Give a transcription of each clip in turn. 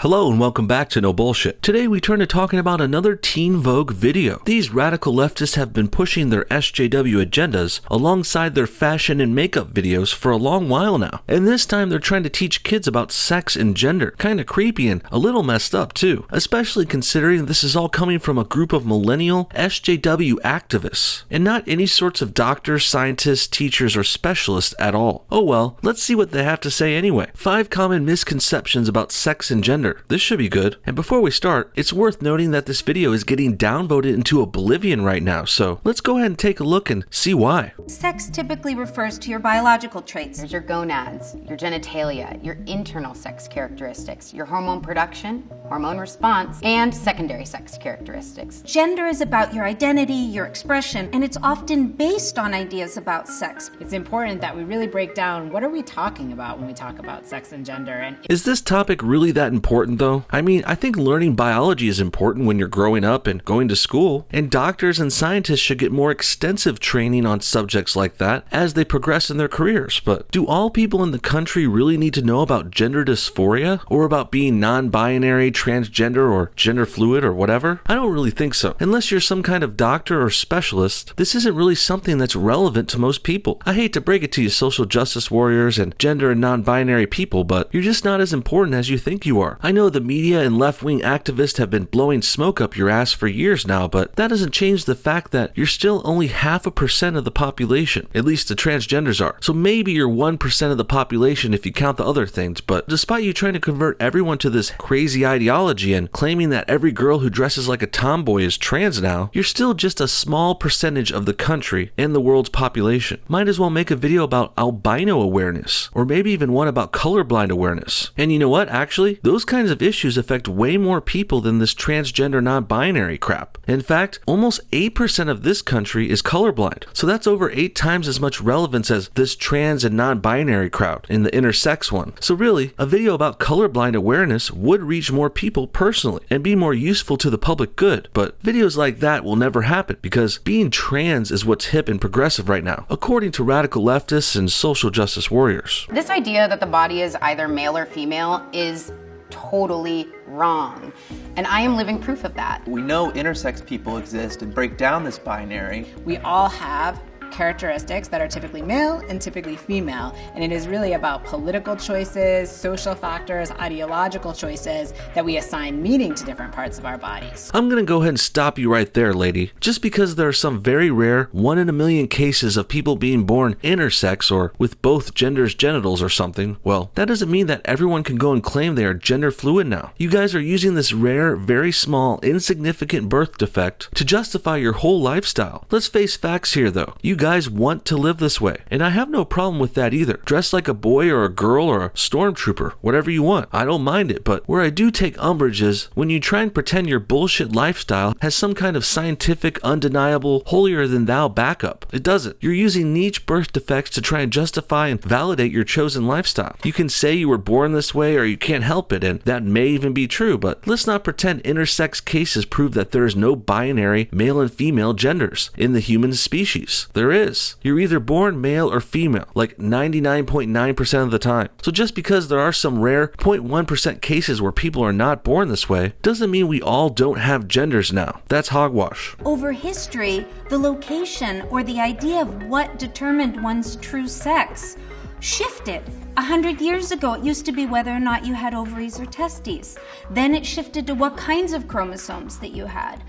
Hello and welcome back to No Bullshit. Today we turn to talking about another Teen Vogue video. These radical leftists have been pushing their SJW agendas alongside their fashion and makeup videos for a long while now. And this time they're trying to teach kids about sex and gender. Kinda creepy and a little messed up too, especially considering this is all coming from a group of millennial SJW activists, and not any sorts of doctors, scientists, teachers, or specialists at all. Oh well, let's see what they have to say anyway. 5 common misconceptions about sex and gender. This should be good. And before we start, it's worth noting that this video is getting downvoted into oblivion right now, so let's go ahead and take a look and see why. Sex typically refers to your biological traits. There's your gonads, your genitalia, your internal sex characteristics, your hormone production, hormone response, and secondary sex characteristics. Gender is about your identity, your expression, and it's often based on ideas about sex. It's important that we really break down what are we talking about when we talk about sex and gender. And is this topic really that important though? I mean, I think learning biology is important when you're growing up and going to school, and doctors and scientists should get more extensive training on subjects like that as they progress in their careers. But do all people in the country really need to know about gender dysphoria or about being non-binary, transgender, or gender fluid or whatever? I don't really think so. Unless you're some kind of doctor or specialist, this isn't really something that's relevant to most people. I hate to break it to you social justice warriors and gender and non-binary people, but you're just not as important as you think you are. I know the media and left-wing activists have been blowing smoke up your ass for years now, but that doesn't change the fact that you're still only 0.5% of the population. At least the transgenders are. So maybe you're 1% of the population if you count the other things, but despite you trying to convert everyone to this crazy ideology and claiming that every girl who dresses like a tomboy is trans now, you're still just a small percentage of the country and the world's population. Might as well make a video about albino awareness, or maybe even one about colorblind awareness. And you know what, actually, those kinds of issues affect way more people than this transgender non-binary crap. In fact, almost 8% of this country is colorblind, so that's over 8 times as much relevance as this trans and non-binary crowd in the intersex one. So really, a video about colorblind awareness would reach more people personally and be more useful to the public good, but videos like that will never happen because being trans is what's hip and progressive right now, according to radical leftists and social justice warriors. This idea that the body is either male or female is totally wrong. And I am living proof of that. We know intersex people exist and break down this binary. we all have characteristics that are typically male and typically female. And it is really about political choices, social factors, ideological choices that we assign meaning to different parts of our bodies. I'm gonna go ahead and stop you right there, lady. Just because there are some very rare 1 in a million cases of people being born intersex or with both genders' genitals or something, well, that doesn't mean that everyone can go and claim they are gender fluid now. You guys are using this rare, very small, insignificant birth defect to justify your whole lifestyle. Let's face facts here though. You guys want to live this way, and I have no problem with that either. Dress like a boy or a girl or a stormtrooper, whatever you want. I don't mind it, but where I do take umbrage is when you try and pretend your bullshit lifestyle has some kind of scientific, undeniable, holier-than-thou backup. It doesn't. You're using niche birth defects to try and justify and validate your chosen lifestyle. You can say you were born this way or you can't help it, and that may even be true, but let's not pretend intersex cases prove that there is no binary male and female genders in the human species. There is. You're either born male or female, like 99.9% of the time. So just because there are some rare 0.1% cases where people are not born this way, doesn't mean we all don't have genders now. That's hogwash. Over history, the location or the idea of what determined one's true sex shifted. 100 years ago, it used to be whether or not you had ovaries or testes. Then it shifted to what kinds of chromosomes that you had.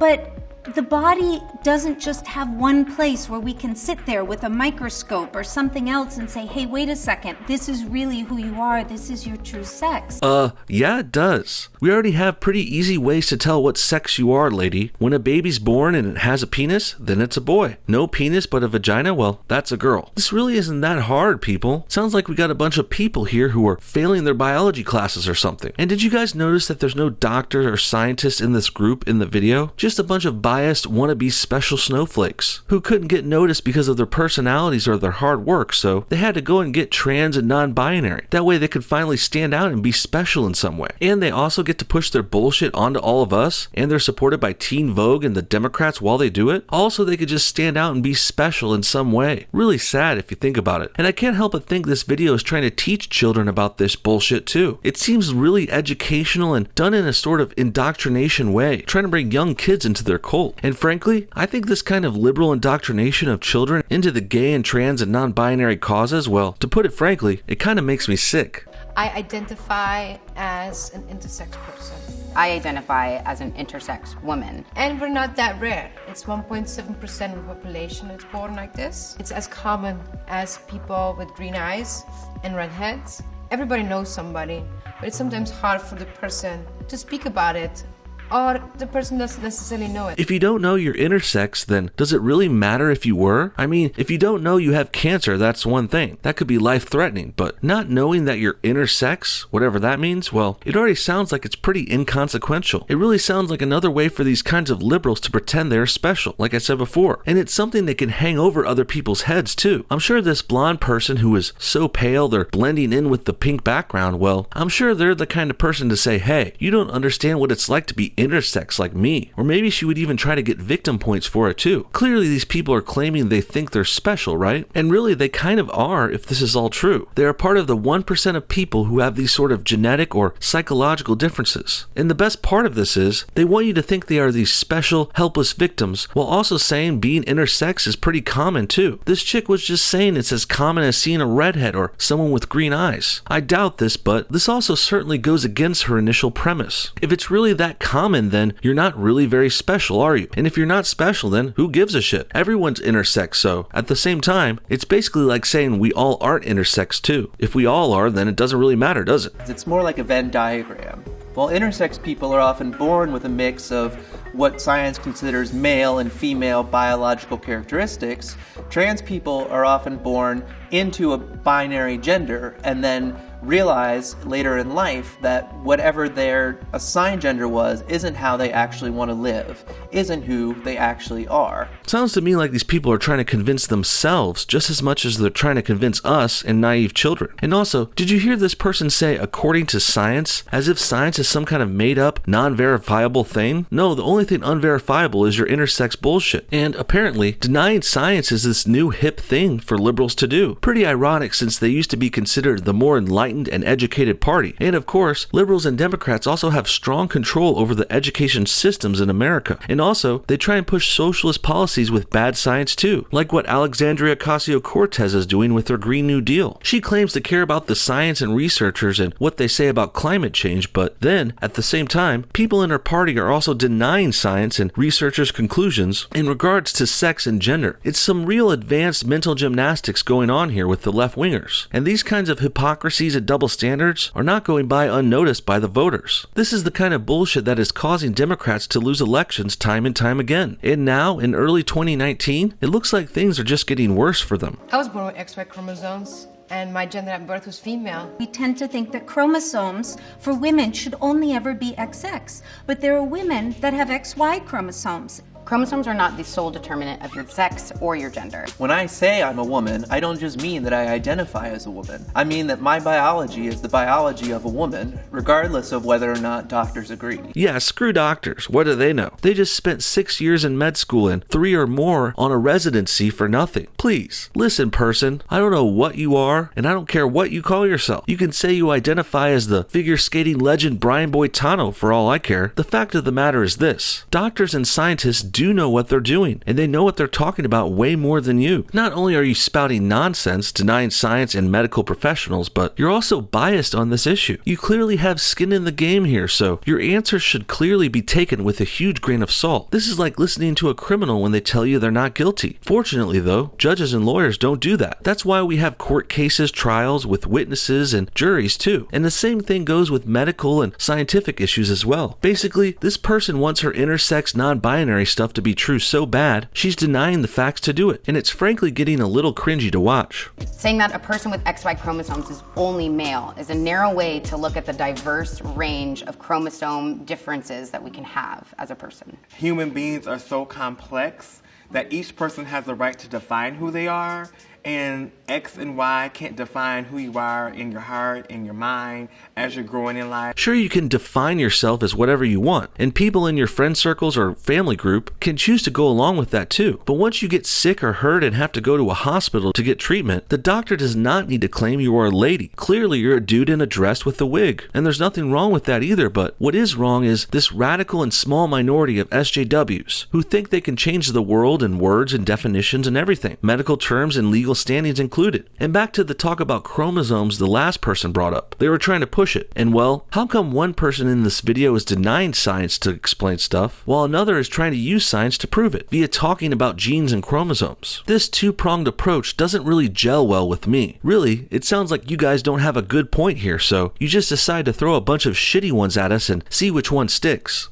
But the body doesn't just have one place where we can sit there with a microscope or something else and say, hey, wait a second, this is really who you are, this is your true sex. Yeah, it does. We already have pretty easy ways to tell what sex you are, lady. When a baby's born and it has a penis, then it's a boy. No penis but a vagina, well, that's a girl. This really isn't that hard, people. Sounds like we got a bunch of people here who are failing their biology classes or something. And did you guys notice that there's no doctor or scientist in this group in the video? Just a bunch of biased, wannabe special snowflakes who couldn't get noticed because of their personalities or their hard work, so they had to go and get trans and non-binary. That way they could finally stand out and be special in some way. And they also get to push their bullshit onto all of us, and they're supported by Teen Vogue and the Democrats while they do it. Also, they could just stand out and be special in some way. Really sad if you think about it. And I can't help but think this video is trying to teach children about this bullshit too. It seems really educational and done in a sort of indoctrination way, trying to bring young kids into their cult. And frankly, I think this kind of liberal indoctrination of children into the gay and trans and non-binary causes, well, to put it frankly, it kind of makes me sick. I identify as an intersex person. I identify as an intersex woman. And we're not that rare. It's 1.7% of the population that's born like this. It's as common as people with green eyes and redheads. Everybody knows somebody, but it's sometimes hard for the person to speak about it, or the person doesn't necessarily know it. If you don't know you're intersex, then does it really matter if you were? I mean, if you don't know you have cancer, that's one thing. That could be life-threatening, but not knowing that you're intersex, whatever that means, well, it already sounds like it's pretty inconsequential. It really sounds like another way for these kinds of liberals to pretend they're special, like I said before. And it's something they can hang over other people's heads too. I'm sure this blonde person who is so pale they're blending in with the pink background, well, I'm sure they're the kind of person to say, hey, you don't understand what it's like to be intersex like me. Or maybe she would even try to get victim points for it too. Clearly these people are claiming they think they're special, right? And really they kind of are if this is all true. They are part of the 1% of people who have these sort of genetic or psychological differences. And the best part of this is they want you to think they are these special, helpless victims while also saying being intersex is pretty common too. This chick was just saying it's as common as seeing a redhead or someone with green eyes. I doubt this, but this also certainly goes against her initial premise. If it's really that common, then you're not really very special, are you? And if you're not special, then who gives a shit? Everyone's intersex, so at the same time, it's basically like saying we all aren't intersex too. If we all are, then it doesn't really matter, does it? It's more like a Venn diagram. While intersex people are often born with a mix of what science considers male and female biological characteristics, trans people are often born into a binary gender and then realize later in life that whatever their assigned gender was isn't how they actually want to live, isn't who they actually are. Sounds to me like these people are trying to convince themselves just as much as they're trying to convince us and naive children. And also, did you hear this person say according to science, as if science is some kind of made up, non-verifiable thing? No, the only thing unverifiable is your intersex bullshit. And apparently, denying science is this new hip thing for liberals to do. Pretty ironic since they used to be considered the more enlightened and educated party. And of course, liberals and Democrats also have strong control over the education systems in America. And also, they try and push socialist policies with bad science too, like what Alexandria Ocasio-Cortez is doing with her Green New Deal. She claims to care about the science and researchers and what they say about climate change, but then, at the same time, people in her party are also denying science and researchers' conclusions in regards to sex and gender. It's some real advanced mental gymnastics going on here with the left-wingers. And these kinds of hypocrisies and double standards are not going by unnoticed by the voters. This is the kind of bullshit that is causing Democrats to lose elections time and time again. And now, in early 2019, it looks like things are just getting worse for them. I was born with XY chromosomes, and my gender at birth was female. We tend to think that chromosomes for women should only ever be XX, but there are women that have XY chromosomes. Chromosomes are not the sole determinant of your sex or your gender. When I say I'm a woman, I don't just mean that I identify as a woman. I mean that my biology is the biology of a woman, regardless of whether or not doctors agree. Yeah, screw doctors. What do they know? They just spent 6 years in med school and 3 or more on a residency for nothing. Please, listen, person. I don't know what you are, and I don't care what you call yourself. You can say you identify as the figure skating legend Brian Boitano for all I care. The fact of the matter is this. Doctors and scientists do know what they're doing, and they know what they're talking about way more than you. Not only are you spouting nonsense, denying science and medical professionals, but you're also biased on this issue. You clearly have skin in the game here, so your answers should clearly be taken with a huge grain of salt. This is like listening to a criminal when they tell you they're not guilty. Fortunately, though, judges and lawyers don't do that. That's why we have court cases, trials with witnesses and juries too. And the same thing goes with medical and scientific issues as well. Basically, this person wants her intersex, non-binary stuff stuff to be true so bad, she's denying the facts to do it, and it's frankly getting a little cringy to watch. Saying that a person with XY chromosomes is only male is a narrow way to look at the diverse range of chromosome differences that we can have as a person. Human beings are so complex that each person has the right to define who they are, and X and Y can't define who you are in your heart, in your mind, as you're growing in life. Sure, you can define yourself as whatever you want, and people in your friend circles or family group can choose to go along with that too. But once you get sick or hurt and have to go to a hospital to get treatment, the doctor does not need to claim you are a lady. Clearly, you're a dude in a dress with a wig, and there's nothing wrong with that either, but what is wrong is this radical and small minority of SJWs who think they can change the world in words and definitions and everything, medical terms and legal standings included. And back to the talk about chromosomes the last person brought up. They were trying to push it. And well, how come one person in this video is denying science to explain stuff, while another is trying to use science to prove it, via talking about genes and chromosomes? This two-pronged approach doesn't really gel well with me. Really, it sounds like you guys don't have a good point here, so you just decide to throw a bunch of shitty ones at us and see which one sticks.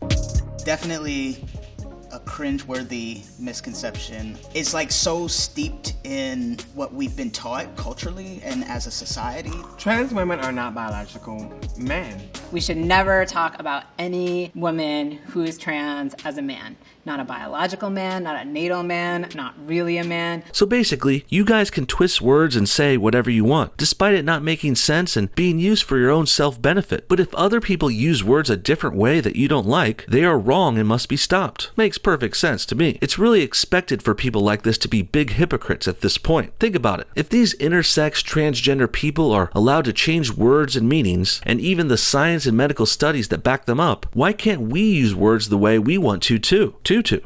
Definitely a cringe-worthy misconception. It's like so steeped in what we've been taught culturally and as a society. Trans women are not biological men. We should never talk about any woman who is trans as a man. Not a biological man, not a natal man, not really a man. So basically, you guys can twist words and say whatever you want, despite it not making sense and being used for your own self-benefit. But if other people use words a different way that you don't like, they are wrong and must be stopped. Makes perfect sense to me. It's really expected for people like this to be big hypocrites at this point. Think about it. If these intersex transgender people are allowed to change words and meanings, and even the science and medical studies that back them up, why can't we use words the way we want to too?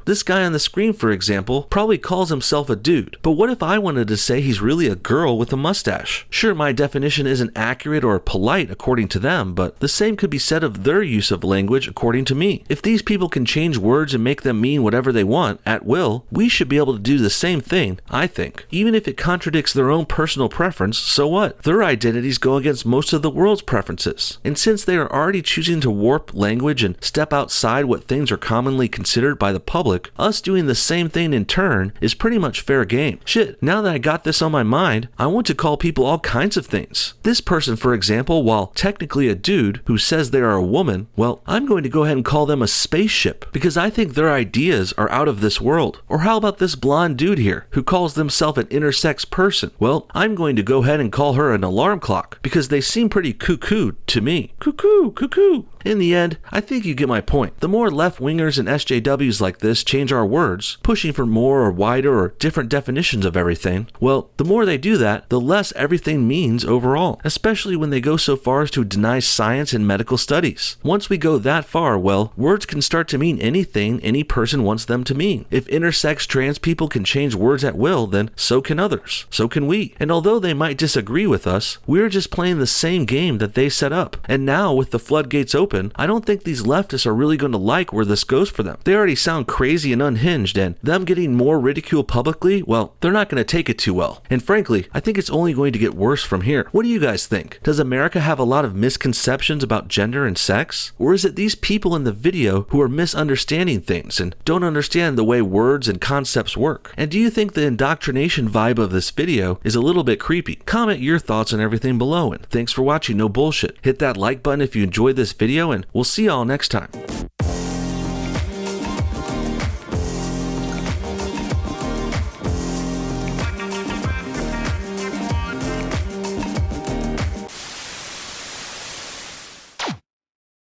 This guy on the screen, for example, probably calls himself a dude, but what if I wanted to say he's really a girl with a mustache? Sure, my definition isn't accurate or polite according to them, but the same could be said of their use of language according to me. If these people can change words and make them mean whatever they want at will, we should be able to do the same thing, I think. Even if it contradicts their own personal preference, so what? Their identities go against most of the world's preferences. And since they are already choosing to warp language and step outside what things are commonly considered by the public, us doing the same thing in turn is pretty much fair game. Shit, now that I got this on my mind, I want to call people all kinds of things. This person, for example, while technically a dude who says they are a woman, well, I'm going to go ahead and call them a spaceship because I think their ideas are out of this world. Or how about this blonde dude here who calls themselves an intersex person? Well, I'm going to go ahead and call her an alarm clock because they seem pretty cuckoo to me. Cuckoo, cuckoo. In the end, I think you get my point. The more left-wingers and SJWs like this change our words, pushing for more or wider or different definitions of everything, well, the more they do that, the less everything means overall, especially when they go so far as to deny science and medical studies. Once we go that far, well, words can start to mean anything any person wants them to mean. If intersex trans people can change words at will, then so can others. So can we. And although they might disagree with us, we're just playing the same game that they set up. And now, with the floodgates open, I don't think these leftists are really going to like where this goes for them. They already sound crazy and unhinged, and them getting more ridicule publicly, well, they're not going to take it too well. And frankly, I think it's only going to get worse from here. What do you guys think? Does America have a lot of misconceptions about gender and sex? Or is it these people in the video who are misunderstanding things and don't understand the way words and concepts work? And do you think the indoctrination vibe of this video is a little bit creepy? Comment your thoughts on everything below, and thanks for watching No Bullshit. Hit that like button if you enjoyed this video, and we'll see y'all next time.